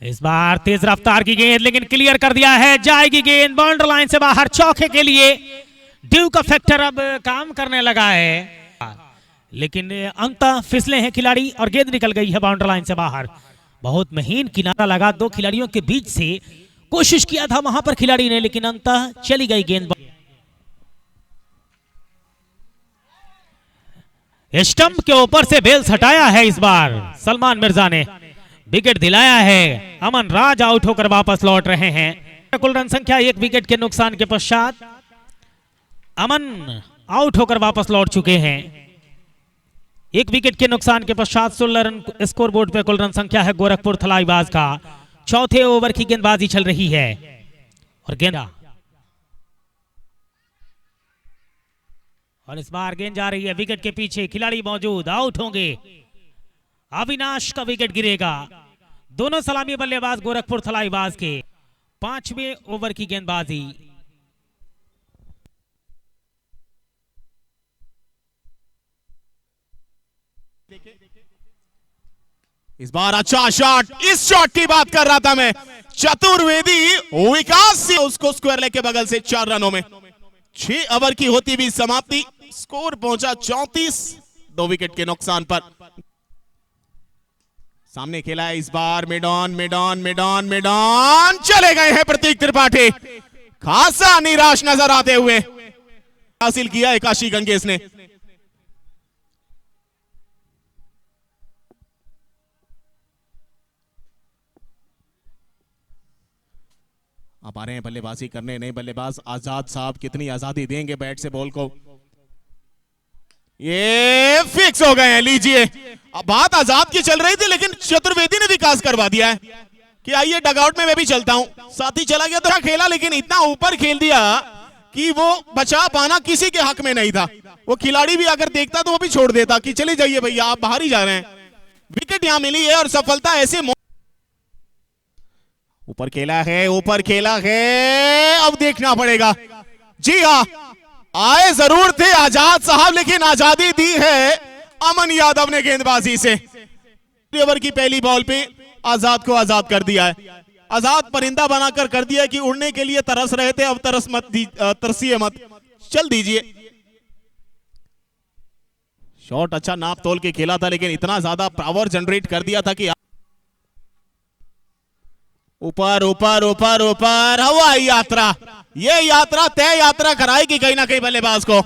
इस बार तेज रफ्तार की गेंद, लेकिन क्लियर कर दिया है, जाएगी गेंद बाउंड्री लाइन से बाहर। चौके के लिए ड्यू का फैक्टर अब काम करने लगा है, लेकिन अंततः फिसले हैं खिलाड़ी और गेंद निकल गई है बाउंड्री लाइन से बाहर। बहुत महीन किनारा लगा दो खिलाड़ियों के बीच से, कोशिश किया था वहां पर खिलाड़ी ने, लेकिन अंततः चली गई गेंद। स्टंप के ऊपर से बेल्स हटाया है इस बार सलमान मिर्जा ने, विकेट दिलाया है। अमन राज आउट होकर वापस लौट रहे हैं। कुल रन संख्या 1 विकेट के नुकसान के पश्चात अमन आउट होकर वापस लौट चुके हैं। 1 विकेट के नुकसान के पश्चात 16 रन स्कोर बोर्ड पर कुल रन संख्या है गोरखपुर थलाईवाज का। चौथे ओवर की गेंदबाजी चल रही है और इस बार गेंद जा रही है विकेट के पीछे, खिलाड़ी मौजूद, आउट होंगे। अविनाश का विकेट गिरेगा। दोनों सलामी बल्लेबाज गोरखपुर थलाईवाज के। 5वें ओवर की गेंदबाजी। इस बार अच्छा शॉट, इस शॉट की बात कर रहा था मैं। चतुर्वेदी विकास से उसको स्क्वायर लेग के बगल से 4 रनों में 6 ओवर की होती हुई समाप्ति। स्कोर पहुंचा 34, 2 विकेट के नुकसान पर। सामने खेला है इस बार मिडॉन मिडॉन मिडॉन मिडॉन, चले गए हैं प्रतीक त्रिपाठी, खासा निराश नजर आते हुए। हासिल किया है काशी गंगेश ने। अब आ रहे हैं बल्लेबाजी करने नए बल्लेबाज आजाद साहब, कितनी आजादी देंगे बैट से बॉल को। ये फिक्स हो गए हैं, लीजिए। अब बात आजाद की चल रही थी, लेकिन चतुर्वेदी ने विकास करवा दिया है कि आइए डगआउट में मैं भी चलता हूं। साथी चला गया तो खेला, लेकिन इतना ऊपर खेल दिया कि वो बचा पाना किसी के हक में नहीं था। वो खिलाड़ी भी अगर देखता तो वो भी छोड़ देता कि चले जाइए भैया, आप बाहर ही जा रहे हैं। विकेट यहां मिली है और सफलता ऐसे ऊपर खेला है, ऊपर खेला है, अब देखना पड़ेगा। जी हाँ, आए जरूर थे आजाद साहब, लेकिन आजादी दी है अमन यादव ने गेंदबाजी से। ओवर की पहली बॉल पे आजाद को आजाद कर दिया है। आजाद परिंदा बनाकर कर दिया कि उड़ने के लिए तरस रहे थे, अब तरसिए मत, चल दीजिए। शॉट अच्छा नाप तोल के खेला था, लेकिन इतना ज्यादा पावर जनरेट कर दिया था कि ऊपर ऊपर ऊपर ऊपर हवाई यात्रा, ये यात्रा तय यात्रा कराएगी कहीं ना कहीं बल्लेबाज को।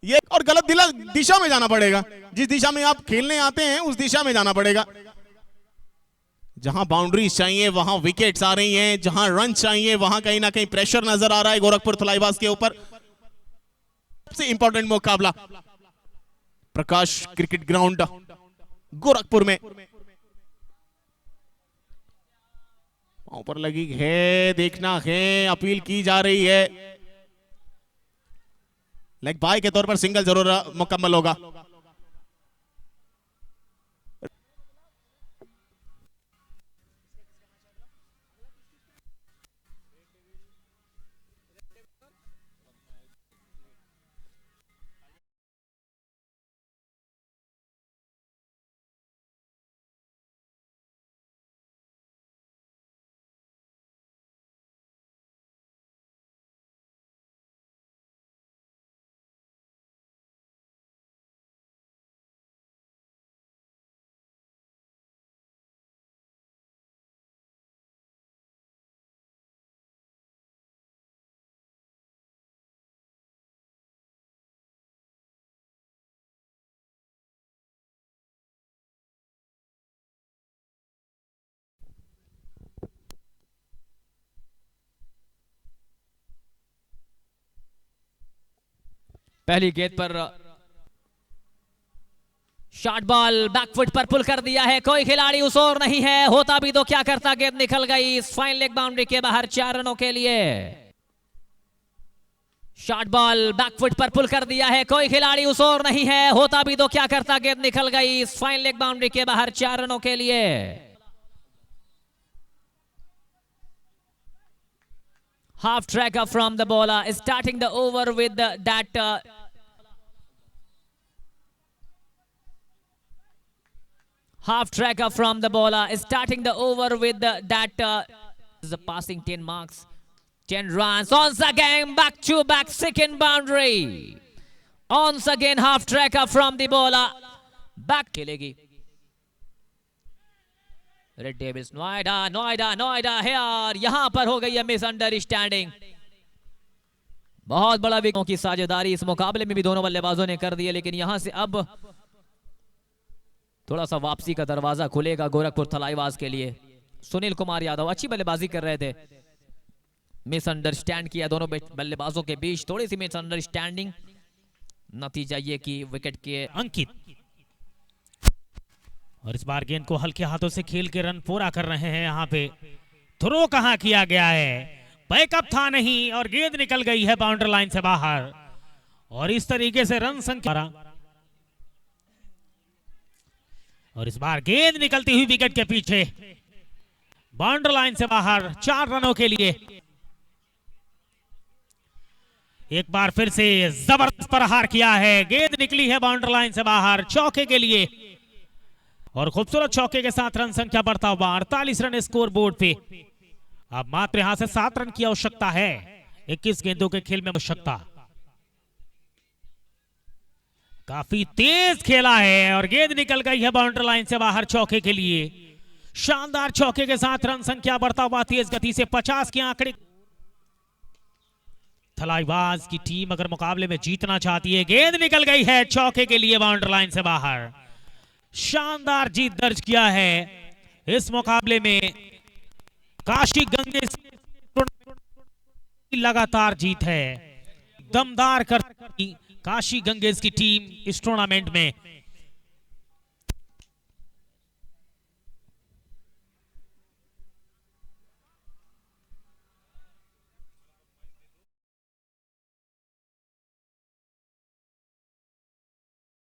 ये और गलत दिशा में जाना पड़ेगा। जिस दिशा में आप खेलने आते हैं उस दिशा में जाना पड़ेगा। जहां बाउंड्रीज चाहिए वहां विकेट्स आ रही हैं, जहां रन चाहिए वहां कहीं ना कहीं प्रेशर नजर आ रहा है गोरखपुर थलाईवाज के ऊपर। सबसे इंपॉर्टेंट मुकाबला प्रकाश क्रिकेट ग्राउंड गोरखपुर में। ऊपर लगी है, देखना है, अपील की जा रही है। लेग बाय के तौर पर सिंगल जरूर मुकम्मल होगा। पहली गेंद पर शॉर्ट बॉल बैकफुट पर पुल कर दिया है, कोई खिलाड़ी उस ओर नहीं है, होता भी तो क्या करता, गेंद निकल गई फाइन लेग बाउंड्री के बाहर 4 रनों के लिए। शॉर्ट बॉल बैकफुट पर पुल कर दिया है, कोई खिलाड़ी उस ओर नहीं है, होता भी तो क्या करता, गेंद निकल गई फाइन लेग बाउंड्री के बाहर 4 रनों के लिए। Half tracker from the bowler is starting the over with Half tracker from the bowler, starting the over with that is a passing 10 marks, 10 runs. Once again, back to back second boundary. Once again, half tracker from the bowler. Back खेलेगी. Red Devils Noida है यहां पर हो गई है misunderstanding. बहुत बड़ा विकेटों की साझेदारी इस मुकाबले में भी दोनों बल्लेबाजों ने कर दी है, लेकिन यहां से अब थोड़ा सा वापसी का दरवाजा खुलेगा गोरखपुर थलाईवाज के लिए. सुनील कुमार यादव अच्छी बल्लेबाजी कर रहे थे, मिसअंडरस्टैंड किया दोनों बल्लेबाजों के बीच, थोड़ी सी मिसअंडरस्टैंडिंग. नतीजा ये कि विकेट के अंकित, और इस बार गेंद को हल्के हाथों से खेल के रन पूरा कर रहे हैं. यहाँ पे थ्रो कहां किया गया है, बैकअप था नहीं और गेंद निकल गई है बाउंड्री लाइन से बाहर. और इस तरीके से रन संख्या, और इस बार गेंद निकलती हुई विकेट के पीछे बाउंड्री लाइन से बाहर 4 रनों के लिए. एक बार फिर से जबरदस्त प्रहार किया है, गेंद निकली है बाउंड्री लाइन से बाहर चौके के लिए. और खूबसूरत चौके के साथ रन संख्या बढ़ता हुआ 48 रन स्कोर बोर्ड पे. अब मात्र यहां से 7 रन की आवश्यकता है, 21 गेंदों के खेल में आवश्यकता. काफी तेज खेला है और गेंद निकल गई है बाउंड्री लाइन से बाहर चौके के लिए. शानदार चौके के साथ रन संख्या बढ़ता हुआ तेज गति से 50 के आंकड़े. थलाईवाज की टीम अगर मुकाबले में जीतना चाहती है, गेंद निकल गई है चौके के लिए बाउंड्री लाइन से बाहर. शानदार जीत दर्ज किया है इस मुकाबले में. काशी गंगेश लगातार जीत है, दमदार कर काशी गंगेश की टीम इस टूर्नामेंट में.